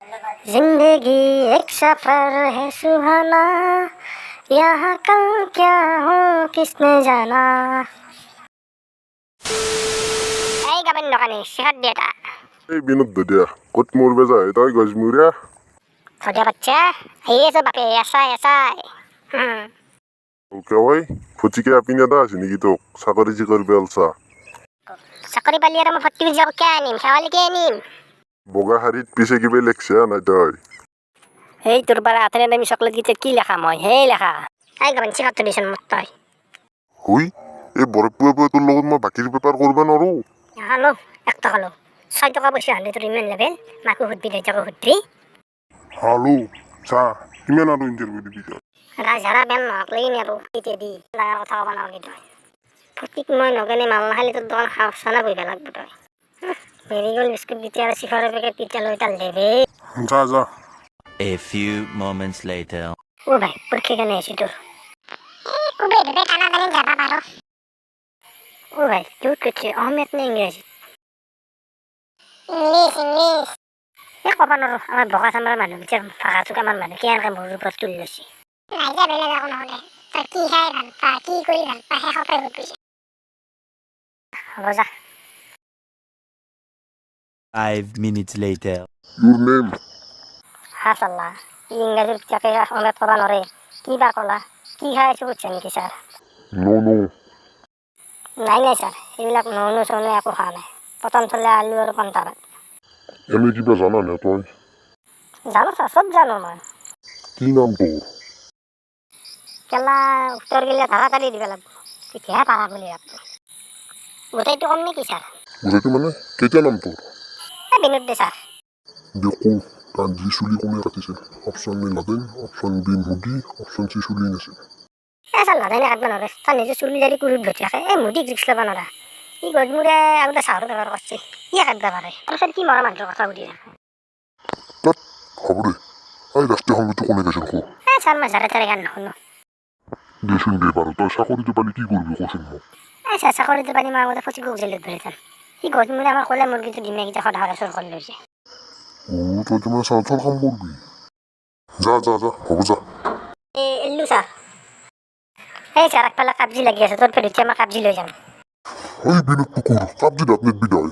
जिंदगी एक सफर है सुहाना, यहाँ कल क्या हो किसने जाना। এই গাবেন দোকানে শেখার দিয়ে এটা এই বিনোদ দিয়া কত মরবে যায় তাই গজমুরিয়া ছোটিয়া বাচ্চা এই যে বাপে এসাই এসাই ওকে ভাই ফুচিকে আপিনা দা আছে নাকি তো চাকরি জিকরি বেলসা চাকরি পালি আর মই ভর্তি হয়ে যাব কে আনিম খাওয়ালি কে আনিম বগা হারিত পিছে কিবা লেখছে নাই তই এই তোর বারা হাতের নামি চকলেট গীতে কি লেখা মই হেই লেখা এই গাবেন শেখার দিছন মত তই হুই এই বরপুয়ে পুয়ে তোর লগত মই বাকির পেপার করবে নরো হ্যালো 1 টাকা লো 6 টাকা বসে আনলে তোর ইমেল লেভেল মাকু হুদ্দি দে জাগো হুদ্দি হ্যালো চা কিমান আৰু ইন্টারভিউ দিবি রাজারা বেন নকলেই নেবো দিতে দি লাগার কথা কবা নাও তই ফটিক মই নগেনে মাল নাখালি তোর দোকান খাওয়ানা বইবা লাগবে তই মেরিগোল্ড বিস্কুট দিতে আর শিখরের প্যাকেট পিঠা লই তাল দেবে যা যা A few moments later. ও ভাই পরীক্ষা কেন এসি তোর ও ভাই বেটা টানা জানি যাবা পারো ও ভাই তুই কিছু আহমেদ না ইংরেজি ইংলিশ এ কবা নৰো আমার বকা সামরা মানুষ বিচার ফাঁকা চুকা আমার মানুষ কি আনকে মোর উপর তুলি লৈছি রাইজা বেলে যাও নহলে তই কি খাই ভাল পা কি কৰি ভাল পা হে সপাই বুঝিছে হ'ব যা 5 minutes later. your name হাসাল্লাহ ইংরেজির চাকে অনেক কবা নরে কি বা কলা কি খাইছো বুঝছে নাকি স্যার no no নাই নাই স্যার এইবিলাক ননু চনু একো খোৱা নাই প্ৰথম চলে আলু আৰু পন্তা ভাত এনে কিবা জানা নে তই জানো স্যাৰ সব জানো মই কি নাম তোৰ কেলা উত্তৰ গেলে তাড়াতাড়ি দিব লাগব তেতিয়াহে পাৰা বুলি ভাবছো গোটেইটো কম নেকি স্যার বুঝাইতো মানে কেতিয়া নাম তোর এই বিনোদ দে স্যার দেখো তার জি চুলি কমে কাটিছে option A Laden option B Modi option C চুলি নেছে স্যার নাজানে কাটব নৰে তাৰ নিজে চুলি দাড়ি কুৰুত ভটি থাকে এই মুদিক ৰিক্স ল'ব নৰা ই গজমুৰে আগতে চাহৰ ব্যৱহাৰ কৰিছে ই কাটব পাৰে তাৰপিছত কি মৰা মানুহৰ কথা সুধি থাকে তাত হ'ব দে এই ৰাষ্ট্ৰীয় সংগীতটো কোনে গাইছে দেখো স্যাৰ মই জাৰে তাৰে গান নুশুনো দেচোন দে বাৰু তই চাকৰিটো পালি কি কৰিবি কচোন মোক স্যাৰ চাকৰিটো পানি মই আগতে ফচি জেলত ধৰিছিলাম ই গজমুৰে আমাৰ ক'লে মুৰ্গীটো ডিমেকেইটা সদায় চোৰ কৰি লৈছে তই তোমাৰ চাউথৰ কাম কৰবি যা যা যা হ'ব যা এল্লু স্যাৰ এই স্যাৰ একফালে কাবজি লাগি আছে তোৰ পেট আমাৰ কাবজি লৈ যাম এই বিনোদ কুকুৰ কাবজি দাঁত নেট বিদায়